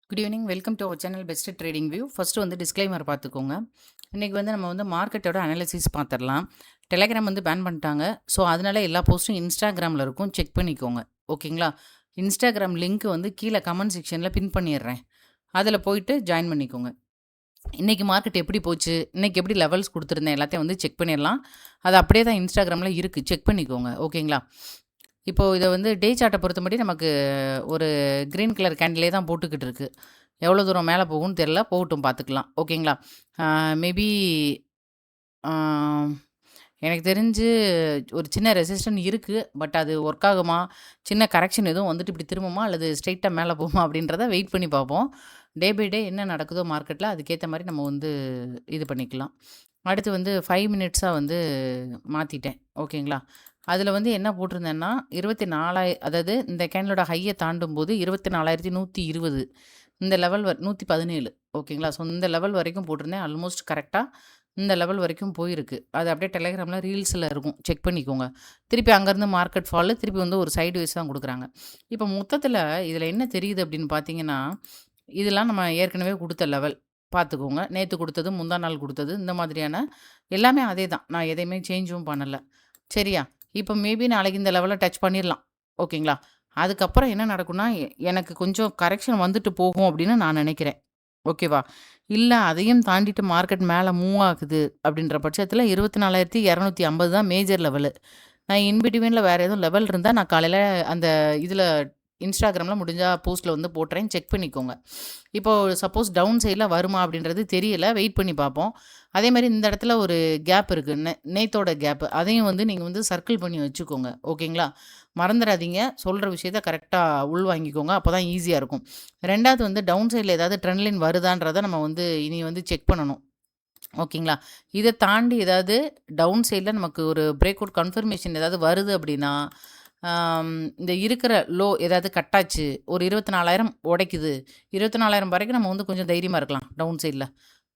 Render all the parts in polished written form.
Good evening. Welcome to our channel best trading view. First வந்து disclaimer பார்த்துக்கோங்க. இன்னைக்கு வந்து நம்ம வந்து மார்க்கெட்டோட அனாலிசிஸ் பார்த்துடலாம். டெலகிராம் வந்து பேன் பண்ணிட்டாங்க. ஸோ அதனால எல்லா போஸ்ட்டும் இன்ஸ்டாகிராமில் இருக்கும். செக் பண்ணிக்கோங்க. ஓகேங்களா? இன்ஸ்டாகிராம் லிங்க் வந்து கீழே கமெண்ட் செக்ஷனில் பின் பண்ணிடுறேன். அதில் போயிட்டு ஜாயின் பண்ணிக்கோங்க. இன்னைக்கு மார்க்கெட் எப்படி போச்சு, இன்னைக்கு எப்படி லெவல்ஸ் கொடுத்துருந்தேன் எல்லாத்தையும் வந்து செக் பண்ணிடலாம். அது அப்படியே தான் இன்ஸ்டாகிராமில் இருக்குது. செக் பண்ணிக்கோங்க. ஓகேங்களா? இப்போது இதை வந்து டே சார்ட்டை பொறுத்தபடி நமக்கு ஒரு க்ரீன் கலர் கேண்டிலே தான் போட்டுக்கிட்டு இருக்கு. எவ்வளோ தூரம் மேலே போகும்னு தெரில. போகட்டும், பார்த்துக்கலாம். ஓகேங்களா? மேபி எனக்கு தெரிஞ்சு ஒரு சின்ன ரெசிஸ்டன் இருக்குது. பட் அது ஒர்க் ஆகுமா, சின்ன கரெக்ஷன் எதுவும் வந்துட்டு இப்படி திரும்புமா அல்லது ஸ்ட்ரெயிட்டாக மேலே போகுமா அப்படின்றத வெயிட் பண்ணி பார்ப்போம். டே பை டே என்ன நடக்குதோ மார்க்கெட்டில் அதுக்கேற்ற மாதிரி நம்ம வந்து இது பண்ணிக்கலாம். அடுத்து வந்து 5 மினிட்ஸாக வந்து மாற்றிட்டேன். ஓகேங்களா? அதில் வந்து என்ன போட்டிருந்தேன்னா 24 அதாவது இந்த கேண்டலோட ஹையை தாண்டும் போது 24,120 இந்த லெவல் 117. ஓகேங்களா? ஸோ இந்த லெவல் வரைக்கும் போட்டிருந்தேன். ஆல்மோஸ்ட் கரெக்டாக இந்த லெவல் வரைக்கும் போயிருக்கு. அது அப்படியே டெலகிராமில் ரீல்ஸில் இருக்கும். செக் பண்ணிக்கோங்க. திருப்பி அங்கேருந்து மார்க்கெட் ஃபாலு, திருப்பி வந்து ஒரு சைடு வைஸ் தான் கொடுக்குறாங்க. இப்போ மொத்தத்தில் இதில் என்ன தெரியுது அப்படின்னு பார்த்தீங்கன்னா, இதெல்லாம் நம்ம ஏற்கனவே கொடுத்த லெவல் பார்த்துக்கோங்க. நேற்று கொடுத்தது, முந்தா நாள் கொடுத்தது, இந்த மாதிரியான எல்லாமே அதே தான். நான் எதையுமே சேஞ்சும் பண்ணலை. சரியா? இப்போ மேபி நாளைக்கு இந்த லெவலை டச் பண்ணிடலாம். ஓகேங்களா? அதுக்கப்புறம் என்ன நடக்கும்னா, எனக்கு கொஞ்சம் கரெக்ஷன் வந்துட்டு போகும் அப்படின்னு நான் நினைக்கிறேன். ஓகேவா? இல்ல அதையும் தாண்டிட்டு மார்க்கெட் மேல மூவ் ஆகுது அப்படின்ற பட்சத்தில 24,250 தான் மேஜர் லெவலு. நான் இன் பிட்வீன்ல வேற எதுவும் லெவல் இருந்தா நான் காலையில அந்த இதுல இன்ஸ்டாகிராம்ல முடிஞ்சா போஸ்ட்ல வந்து போடுறேன். செக் பண்ணிக்கோங்க. இப்போ சப்போஸ் டவுன் சைட்ல வருமா அப்படின்றது தெரியல. வெயிட் பண்ணி பார்ப்போம். அதே மாரி இந்த இடத்துல ஒரு கேப் இருக்கு. நேத்தோட கேப். அதையும் வந்து நீங்க வந்து சர்க்கிள் பண்ணி வச்சுக்கோங்க. ஓகேங்களா? மறந்துறாதீங்க. சொல்ற விஷயத்த கரெக்ட்டா உள்வாங்கிக்கோங்க. அப்பதான் ஈஸியா இருக்கும். 2வது வந்து டவுன் சைட்ல ஏதாவது ட்ரெண்ட் லைன் வருதான்றத நம்ம வந்து இனி வந்து செக் பண்ணணும். ஓகேங்களா? இத தாண்டி ஏதாவது டவுன் சைட்ல நமக்கு ஒரு பிரேக் அவுட் கன்ஃபர்மேஷன் ஏதாவது வருது அப்படின்னா, இந்த இருக்கிற லோ ஏதாவது கட் ஆச்சு, ஒரு 24,000 உடைக்குது. 24,000 வரைக்கும் நம்ம வந்து கொஞ்சம் தைரியமா இருக்கலாம், டவுன் சைட்ல.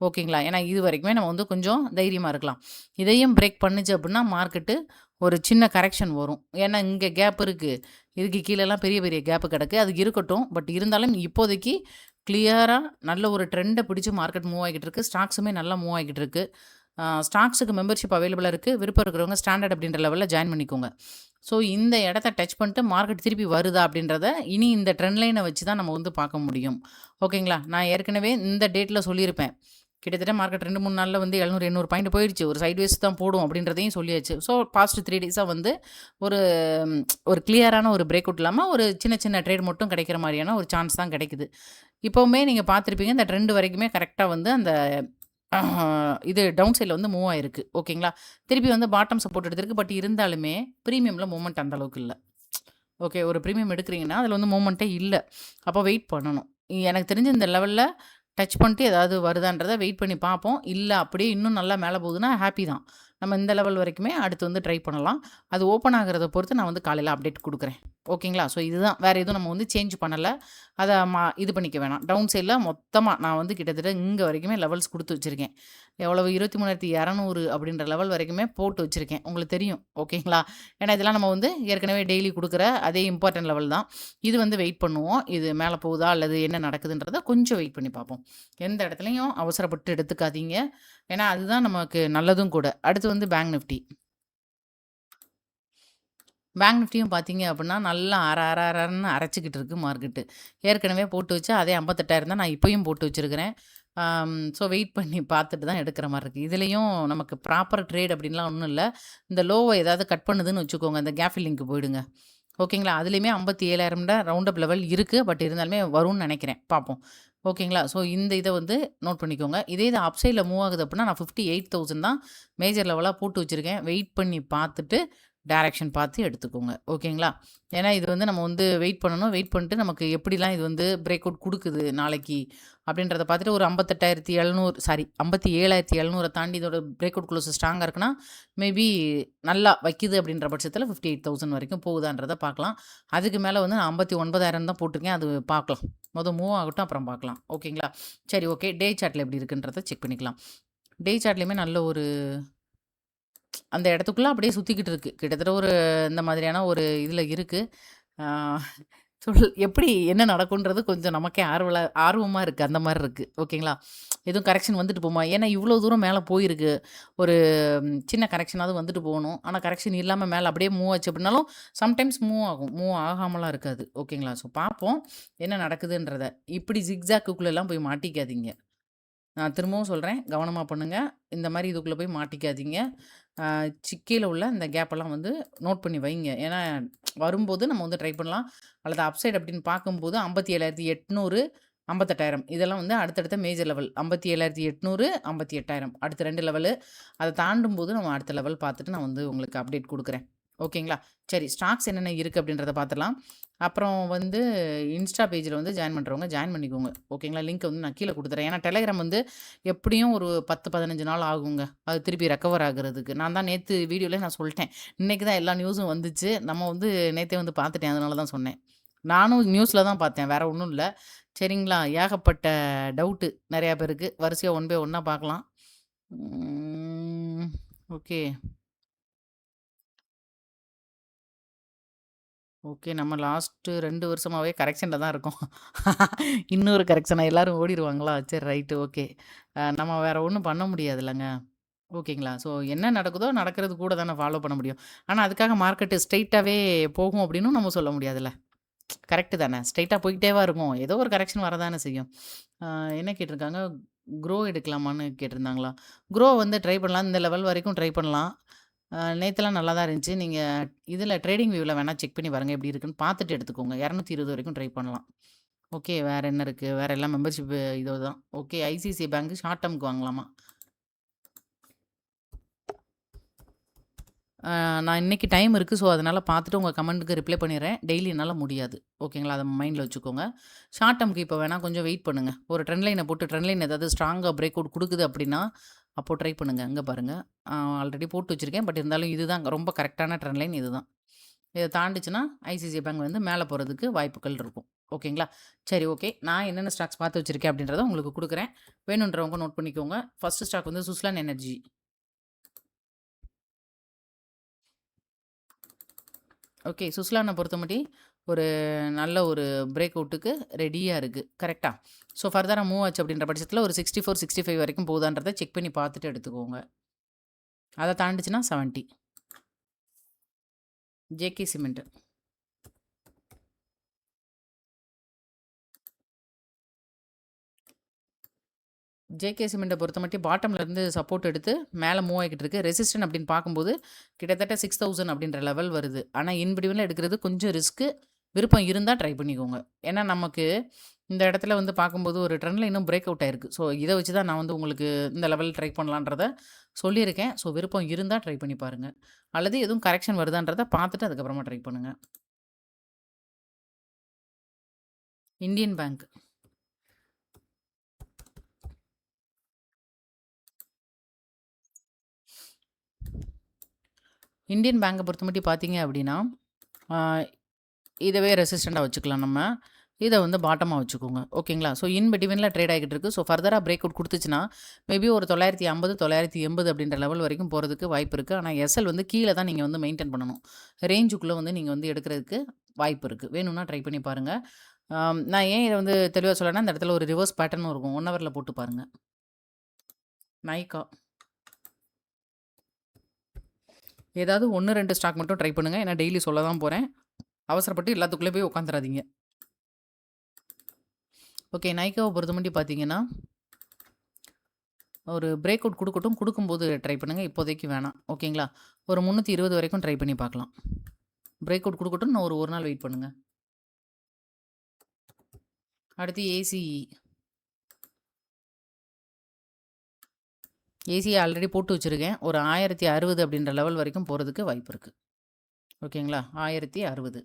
ஓகேங்களா? ஏன்னா இது வரைக்குமே நம்ம வந்து கொஞ்சம் தைரியமா இருக்கலாம். இதையும் பிரேக் பண்ணுச்சு அப்படின்னா, மார்க்கெட்டு ஒரு சின்ன கரெக்ஷன் வரும். ஏன்னா இங்க கேப் இருக்கு. இதுக்கு கீழலாம் பெரிய பெரிய கேப் கிடக்கு. அது இருக்கட்டும். பட் இருந்தாலும் இப்போதைக்கு கிளியரா நல்ல ஒரு ட்ரெண்ட பிடிச்சு மார்க்கெட் மூவ் ஆகிட்டு இருக்கு. ஸ்டாக்ஸுமே நல்லா மூவ் ஆகிட்டு இருக்கு. ஸ்டாக்ஸுக்கு மெம்பர்ஷிப் அவைலபிளா இருக்கு. விருப்பம் இருக்கிறவங்க ஸ்டாண்டர்ட் அப்படின்ற லெவல்ல ஜாயின் பண்ணிக்கோங்க. ஸோ இந்த இடத்த டச் பண்ணிட்டு மார்க்கெட் திருப்பி வருதா அப்படின்றத இனி இந்த ட்ரெண்ட் லைனை வச்சு தான் நம்ம வந்து பார்க்க முடியும். ஓகேங்களா? நான் ஏற்கனவே இந்த டேட்ல சொல்லியிருப்பேன். கிட்டத்தட்ட மார்க்கெட் 2, 3 நாள்ல வந்து 700, 800 பாயிண்ட் போயிடுச்சு. ஒரு சைட்வேஸ் தான் போடும் அப்படின்றதையும் சொல்லியாச்சு. ஸோ பாஸ்ட் 3 டேஸா வந்து ஒரு ஒரு கிளியரான ஒரு பிரேக் அவுட் இல்லாம ஒரு சின்ன சின்ன ட்ரேட் மட்டும் கிடைக்கிற மாரியான ஒரு சான்ஸ் தான் கிடைக்குது. இப்பவுமே நீங்க பார்த்துருப்பீங்க. இந்த ட்ரெண்ட் வரைக்குமே கரெக்ட்டா வந்து அந்த இது டவுன் சைட்ல வந்து மூவ் ஆயிருக்கு. ஓகேங்களா? திருப்பி வந்து பாட்டம் சப்போர்ட் எடுத்திருக்கு. பட் இருந்தாலுமே பிரீமியம்ல மூவ்மெண்ட் அந்த அளவுக்கு இல்ல. ஓகே. ஒரு பிரீமியம் எடுக்கிறீங்கன்னா, அதில வந்து மூவ்மெண்ட்டே இல்ல. அப்போ வெயிட் பண்ணணும். எனக்கு தெரிஞ்சு இந்த லெவல்ல டச் பண்ணிட்டு ஏதாவது வருதான்றத வெயிட் பண்ணி பார்ப்போம். இல்ல அப்படியே இன்னும் நல்லா மேல போகுதுன்னா ஹேப்பி தான். நம்ம இந்த லெவல் வரைக்குமே அடுத்து வந்து ட்ரை பண்ணலாம். அது ஓப்பன் ஆகுறத பொறுத்து நான் வந்து காலையில அப்டேட் குடுக்குறேன். ஓகேங்களா? ஸோ இதுதான். வேற எதுவும் நம்ம வந்து சேஞ்ச் பண்ணல. அத இது பண்ணிக்க வேணாம். டவுன் சைட்ல மொத்தமா நான் வந்து கிட்டத்தட்ட இங்க வரைக்குமே லெவல்ஸ் குடுத்து வச்சிருக்கேன். எவ்வளவு 23,200 அப்படின்ற லெவல் வரைக்குமே போட்டு வச்சிருக்கேன். உங்களுக்கு தெரியும். ஓகேங்களா? ஏன்னா இதெல்லாம் நம்ம வந்து ஏற்கனவே டெய்லி குடுக்குற அதே இம்பார்ட்டன்ட் லெவல் தான். இது வந்து வெயிட் பண்ணுவோம். இது மேல போகுதா அல்லது என்ன நடக்குதுன்றத கொஞ்சம் வெயிட் பண்ணி பார்ப்போம். எந்த இடத்துலயும் அவசரப்பட்டு எடுத்துக்காதீங்க. ஏன்னா அதுதான் நமக்கு நல்லதும் கூட. அடுத்து வந்து பேங்க் நிஃப்டி. பேங்க் நிஃப்டியும் பார்த்தீங்க அப்படின்னா, நல்லா அர அர அரன்னு அரைச்சுக்கிட்டு இருக்கு மார்க்கெட்டு. ஏற்கனவே போட்டு வச்சு அதே 58,000 தான் நான் இப்பயும் போட்டு வச்சிருக்கிறேன். ஸோ வெயிட் பண்ணி பார்த்துட்டு தான் எடுக்கிற மாரி இருக்கு. இதுலயும் நமக்கு ப்ராப்பர் ட்ரேட் அப்படின்லாம் ஒண்ணும் இல்ல. இந்த லோவ ஏதாவது கட் பண்ணுதுன்னு வச்சுக்கோங்க, இந்த கேப் ஃபில்லிங்க்கு போயிடுங்க. ஓகேங்களா? அதுலயுமே 57,000 ரவுண்ட் அப் லெவல் இருக்கு. பட் இருந்தாலுமே வரும்னு நெனைக்கிறேன். பார்ப்போம். ஓகேங்களா? ஸோ இந்த இத வந்து நோட் பண்ணிக்கோங்க. இதே இது அப் சைட்ல மூவ் ஆகுது அப்படின்னா, நான் 58,000 தான் மேஜர் லெவலா போட்டு வச்சிருக்கேன். வெயிட் பண்ணி பார்த்துட்டு டைரக்ஷன் பார்த்து எடுத்துக்கோங்க. ஓகேங்களா? ஏன்னா இது வந்து நம்ம வந்து வெயிட் பண்ணணும். வெயிட் பண்ணிட்டு நமக்கு எப்படிலாம் இது வந்து பிரேக் அவுட் குடுக்குது நாளைக்கு அப்படின்றத பார்த்துட்டு ஒரு 58,700 சாரி 57,700 தாண்டி இதோட பிரேக் அவுட் க்ளோஸ் ஸ்ட்ராங்கா இருக்குன்னா, மேபி நல்லா வைக்குது அப்படின்ற பட்சத்தில 58,000 வரைக்கும் போகுதான்றத பார்க்கலாம். அதுக்கு மேல வந்து நான் 59,000 தான் போட்டிருக்கேன். அது பார்க்கலாம். மூவ் ஆகட்டும் அப்புறம் பார்க்கலாம். ஓகேங்களா? சரி ஓகே. டே சார்ட்ல எப்படி இருக்குன்றத செக் பண்ணிக்கலாம். டே சார்ட்லயுமே நல்ல ஒரு அந்த இடத்துக்குள்ள அப்படியே சுத்திக்கிட்டு இருக்கு. கிட்டத்தட்ட ஒரு இந்த மாதிரியான ஒரு இதுல இருக்கு. ஆ எப்படி என்ன நடக்குன்றது கொஞ்சம் நமக்கே ஆர்வமா இருக்கு. அந்த மாரி இருக்கு. ஓகேங்களா? எதுவும் கரெக்ஷன் வந்துட்டு போமா? ஏன்னா இவ்ளோ தூரம் மேல போயிருக்கு. ஒரு சின்ன கரெக்ஷனாவது வந்துட்டு போணும். ஆனா கரெக்ஷன் இல்லாம மேல அப்படியே மூவ் ஆச்சு அப்படின்னாலும், சம்டைம்ஸ் மூவ் ஆகும். மூவ் ஆகாமலாம் இருக்காது. ஓகேங்களா? ஸோ பார்ப்போம். என்ன நடக்குதுன்றத. இப்படி ஜிக்ஜாக்குக்குள்ளலாம் போய் மாட்டிக்காதீங்க. நான் திரும்பவும் சொல்றேன். கவனமா பண்ணுங்க. இந்த மாரி இதுக்குள்ள போய் மாட்டிக்காதீங்க. அ கீழ உள்ள இந்த கேப்பெல்லாம் வந்து நோட் பண்ணி வைங்க. ஏன்னா, வரும்போது நம்ம வந்து ட்ரை பண்ணலாம். அல்லது அப்சைட் அப்படின்னு பார்க்கும்போது 57,800, 58,000 இதெல்லாம் வந்து அடுத்தடுத்த மேஜர் லெவல். 57,800, 58,000 அடுத்த 2 லெவலு. அத தாண்டும்போது நம்ம அடுத்த லெவல் பார்த்துட்டு நான் வந்து உங்களுக்கு அப்டேட் குடுக்குறேன். ஓகேங்களா? சரி ஸ்டாக்ஸ் என்னென்ன இருக்கு அப்படின்றத பார்த்துடலாம். அப்புறம் வந்து இன்ஸ்டா பேஜ்ல வந்து ஜாயின் பண்றவங்க ஜாயின் பண்ணிக்கோங்க. ஓகேங்களா? லிங்க் வந்து நான் கீழ குடுத்துறேன். ஏன்னா டெலகிராம் வந்து எப்படியும் ஒரு 10, 15 நாள் ஆகுங்க. அது திருப்பி ரெக்கவர் ஆகுறதுக்கு. நான் தான் நேத்து வீடியோலயே நான் சொல்ட்டேன். இன்னைக்கு தான் எல்லா நியூஸும் வந்துச்சு. நம்ம வந்து நேத்தே வந்து பார்த்துட்டேன். அதனால தான் சொன்னேன். நானும் நியூஸ்ல தான் பார்த்தேன். வேற ஒண்ணும் இல்ல. சரிங்களா? ஏகப்பட்ட டவுட்டு நெறைய பேருக்கு. வரிசையா ஒன் பை ஒன்னா பார்க்கலாம். ம். ஓகே. ஓகே. நம்ம லாஸ்ட்டு 2 வருஷமாவே கரெக்ஷன்ல தான் இருக்கோம். இன்னொரு கரெக்ஷனா எல்லாரும் ஓடிருவாங்களா? சரி ரைட்டு ஓகே. நம்ம வேற ஒண்ணும் பண்ண முடியாதுல்லங்க. ஓகேங்களா? ஸோ என்ன நடக்குதோ நடக்கிறது கூட தானே ஃபாலோ பண்ண முடியும். ஆனா அதுக்காக மார்க்கெட்டு ஸ்ட்ரெய்ட்டாவே போகும் அப்டின்னும் நம்ம சொல்ல முடியாதுல்ல. கரெக்ட்டு தானே. ஸ்ட்ரெய்ட்டா போய்க்கிட்டேவா இருக்கும். ஏதோ ஒரு கரெக்ஷன் வரதானே செய்யும். அ என்ன கேட்டிருக்காங்க? க்ரோ எடுக்கலாமான்னு கேட்டிருந்தாங்களா? க்ரோ வந்து ட்ரை பண்ணலாம். இந்த லெவல் வரைக்கும் ட்ரை பண்ணலாம். நேத்துலாம் நல்லா தான் இருந்துச்சு. நீங்க இதுல ட்ரேடிங் வியூல வேணா செக் பண்ணி பாருங்க எப்படி இருக்குன்னு பார்த்துட்டு எடுத்துக்கோங்க. 220 வரைக்கும் ட்ரை பண்ணலாம். ஓகே. வேற என்ன இருக்கு? வேற எல்லாம் மெம்பர்ஷிப் இதுதான். ஓகே. ஐசிஐசிஐ பேங்க் ஷார்ட் டெர்ம்க்கு வாங்கலாமா? நான் இன்னைக்கு டைம் இருக்கு. ஸோ, அதனால பார்த்துட்டு உங்க கமெண்ட்க்கு ரிப்ளை பண்ணிடுறேன். டெய்லி என்னால முடியாது. ஓகேங்களா? அத மைண்ட்ல வச்சுக்கோங்க. ஷார்ட் டெர்ம்க்கு இப்போ வேணா கொஞ்சம் வெயிட் பண்ணுங்க. ஒரு ட்ரெண்ட் லைன போட்டு ட்ரெண்ட் லைன் ஏதாவது ஸ்ட்ராங்கா பிரேக் அவுட் குடுக்குது அப்படின்னா, அப்போ ட்ரை பண்ணுங்க. இங்க பாருங்க. ஆல்ரெடி போட்டு வச்சிருக்கேன். பட் இருந்தாலும் இதுதான் ரொம்ப கரெக்ட்டான ட்ரெண்ட் லைன் இதுதான். இத தாண்டுச்சுன்னா, ஐசிஐசிஐ பேங்க் வந்து மேல போறதுக்கு வாய்ப்புகள் இருக்கும். ஓகேங்களா? சரி ஓகே. நான் என்னென்ன ஸ்டாக்ஸ் பார்த்து வச்சிருக்கேன் அப்படின்றத உங்களுக்கு குடுக்குறேன். வேணுன்றவங்க நோட் பண்ணிக்கோங்க. ஃபர்ஸ்ட் ஸ்டாக் வந்து சுஸ்லான் எனர்ஜி. ஓகே. சுஸ்லான பொறுத்தமட்டி, ஒரு நல்ல ஒரு பிரேக் அவுட்டுக்கு ரெடியா இருக்கு. கரெக்ட்டா? ஸோ ஃபர்தரா மூவ் ஆச்சு அப்படின்ற பட்சத்தில ஒரு 64, 65 வரைக்கும் போகுதான்றத செக் பண்ணி பார்த்துட்டு எடுத்துக்கோங்க. அத தாண்டுச்சுன்னா 70. JK cement. ஜேகே சிமெண்ட்ட பொறுத்தமட்டிம் பாட்டம்ல இருந்து சப்போர்ட் எடுத்து மேல மூவ் ஆகிக்கிட்டு இருக்கு. ரெசிஸ்டன்ட் அப்படின்னு பார்க்கும்போது கிட்டத்தட்ட 6000 அப்படின்ற லெவல் வருது. ஆனா இன் பிட்வீன்ல எடுக்கிறது கொஞ்சம் ரிஸ்க்கு. விருப்பம் இருந்தா ட்ரை பண்ணிக்கோங்க. ஏன்னா நமக்கு இந்த இடத்துல வந்து பார்க்கும்போது ஒரு ட்ரெண்ட் லைனும் பிரேக் அவுட் ஆயிருக்கு. ஸோ இத வச்சு தான் நான் வந்து உங்களுக்கு இந்த லெவல் ட்ரை பண்ணலான்றத சொல்லியிருக்கேன். ஸோ விருப்பம் இருந்தா ட்ரை பண்ணி பாருங்க. அல்லது எதுவும் கரெக்ஷன் வருதான்றத பார்த்துட்டு அதுக்கப்புறமா ட்ரை பண்ணுங்க. Indian bank. இந்தியன் பேங்க பொறுத்தமட்டிம் பார்த்தீங்க அப்படின்னா, ஆ இதவே ரெசிஸ்டன்ட்டா வச்சுக்கலாம் நம்ம. இத வந்து பாட்டமா வச்சுக்கோங்க. ஓகேங்களா? ஸோ இன் பிட்வீன்ல ட்ரேட் ஆகிட்டு இருக்கு. ஸோ ஃபர்தரா பிரேக் அவுட் குடுத்துச்சுன்னா, மேபி ஒரு 950, 980 அப்படின்ற லெவல் வரைக்கும் போறதுக்கு வாய்ப்பு இருக்கு. ஆனா எஸ்எல் வந்து கீழ தான் நீங்க வந்து மெயின்டெயின் பண்ணணும். ரேஞ்சுக்குள்ள வந்து நீங்க வந்து எடுக்கிறதுக்கு வாய்ப்பு இருக்கு. வேணும்னா ட்ரை பண்ணி பாருங்க. நான் ஏன் இத வந்து தெளிவா சொல்றேன்னா, இந்த இடத்துல ஒரு ரிவர்ஸ் பேட்டர்னும் இருக்கும். 1 ஹவர்ல போட்டு பாருங்க. நைக்கா. ஏதாவது 1, 2 ஸ்டாக் மட்டும் ட்ரை பண்ணுங்க. ஏன்னா டெய்லி சொல்ல தான் போறேன். அவசரப்பட்டு எல்லாத்துக்குள்ளே போய் உட்காந்துராதீங்க. ஓகே. நைக்காவ பொறுத்தமட்டிம் பார்த்தீங்கன்னா ஒரு பிரேக் அவுட் குடுக்கட்டும். குடுக்கும்போது ட்ரை பண்ணுங்க. இப்போதைக்கு வேணாம். ஓகேங்களா? ஒரு 320 வரைக்கும் ட்ரை பண்ணி பார்க்கலாம். பிரேக் அவுட் குடுக்கட்டும். இன்னும் ஒரு 1 நாள் வெயிட் பண்ணுங்க. அடுத்து ஏசிஇ. ஏசிஇ ஆல்ரெடி போட்டு வச்சிருக்கேன். ஒரு 1060 அப்படின்ற லெவல் வரைக்கும் போறதுக்கு வாய்ப்பு இருக்கு. ஓகேங்களா? 1060.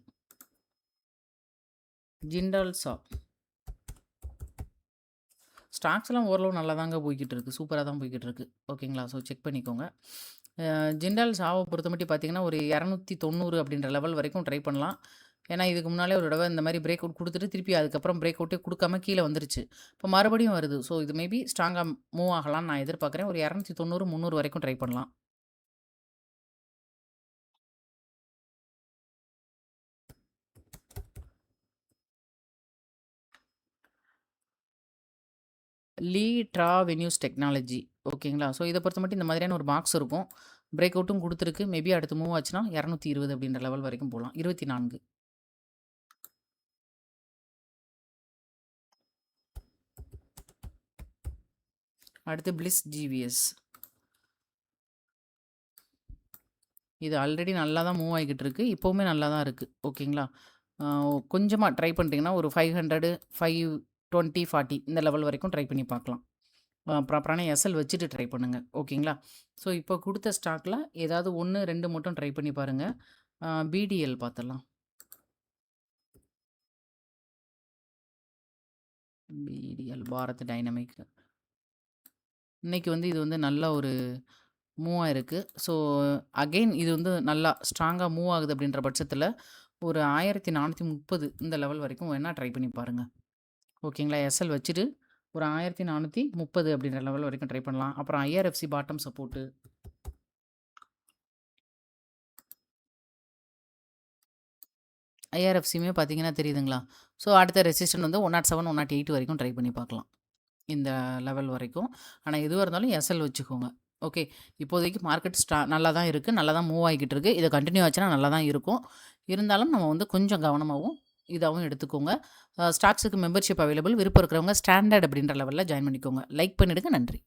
ஜிண்டால் சா. ஸ்டாக்ஸ்லாம் ஓரளவு நல்லா தாங்க போய்க்கிட்டு இருக்கு. சூப்பரா தான் போய்க்கிட்டு இருக்கு. ஓகேங்களா? ஸோ செக் பண்ணிக்கோங்க. ஜிண்டால் சாவ பொறுத்தமட்டிம் பார்த்தீங்கன்னா, ஒரு 290 அப்படின்ற லெவல் வரைக்கும் ட்ரை பண்ணலாம். ஏன்னா, இதுக்கு முன்னாலே ஒரு தடவ இந்த மாரி பிரேக் அவுட் குடுத்துட்டு, திருப்பி அதுக்கப்புறம் பிரேக் அவுட்டே குடுக்காம கீழ வந்துருச்சு. இப்போ மறுபடியும் வருது. ஸோ இது மேபி ஸ்ட்ராங்கா மூவ் ஆகலாம்னு நான் எதிர்பார்க்குறேன். ஒரு 290, 300 வரைக்கும் ட்ரை பண்ணலாம். லீ ட்ராவென்யூஸ் டெக்னாலஜி. ஓகேங்களா? ஸோ இத பொறுத்தமட்டிலும் இந்த மாதிரியான ஒரு பாக்ஸ் இருக்கும். பிரேக் அவுட்டும் குடுத்துருக்கு. மேபி அடுத்து மூவ் ஆச்சுன்னா 220 அப்படின்ற லெவல் வரைக்கும் போலாம். 24. அடுத்து பிளிஸ் ஜிவிஎஸ். இது ஆல்ரெடி நல்லா தான் மூவ் ஆகிக்கிட்டு இருக்கு. இப்பவுமே நல்லா தான் இருக்கு. ஓகேங்களா? அ கொஞ்சமா ட்ரை பண்ணிட்டீங்கன்னா, ஒரு 500, 520, 40 இந்த லெவல் வரைக்கும் ட்ரை பண்ணி பார்க்கலாம். ப்ராப்பரான எஸ்எல் வச்சுட்டு ட்ரை பண்ணுங்க. ஓகேங்களா? ஸோ இப்போ குடுத்த ஸ்டாக்ல ஏதாவது 1, 2 மட்டும் ட்ரை பண்ணி பாருங்க. பிடிஎல் பார்த்துடலாம். PDL Bharat dynamic. இன்னைக்கு வந்து இது வந்து நல்ல ஒரு மூவ் ஆயிருக்கு. ஸோ அகைன் இது வந்து நல்லா ஸ்ட்ராங்கா மூவ் ஆகுது அப்படின்ற பட்சத்தில, ஒரு 1430 இந்த லெவல் வரைக்கும் வேணா ட்ரை பண்ணி பாருங்க. ஓகேங்களா? எஸ்எல் வச்சுட்டு ஒரு 1430 அப்படின்ற லெவல் வரைக்கும் ட்ரை பண்ணலாம். அப்புறம் ஐஆர்எஃப்சி பாட்டம் சப்போர்ட்டு. ஐஆர்எஃப்சியுமே பார்த்தீங்கன்னா தெரியுதுங்களா? ஸோ அடுத்த ரெசிஸ்டன்ட் வந்து 107, 108 வரைக்கும் ட்ரை பண்ணி பார்க்கலாம். இந்த லெவல் வரைக்கும். ஆனா எதுவா இருந்தாலும் எஸ்எல் வச்சுக்கோங்க. ஓகே. இப்போதைக்கு மார்க்கெட் நல்லா தான் இருக்கு. நல்லா தான் மூவ் ஆகிக்கிட்டு இருக்கு. இது கன்டின்யூ ஆச்சுன்னா நல்லா தான் இருக்கும். இருந்தாலும் நம்ம வந்து கொஞ்சம் கவனமாவும், இதாவும் எடுத்துக்கோங்க. ஸ்டாக்ஸுக்கு மெம்பர்ஷிப் அவைலபிள். விருப்பம் இருக்கிறவங்க ஸ்டாண்டர்ட் அப்படின்ற லெவல்ல ஜாயின் பண்ணிக்கோங்க. லைக் பண்ணிடுங்க. நன்றி.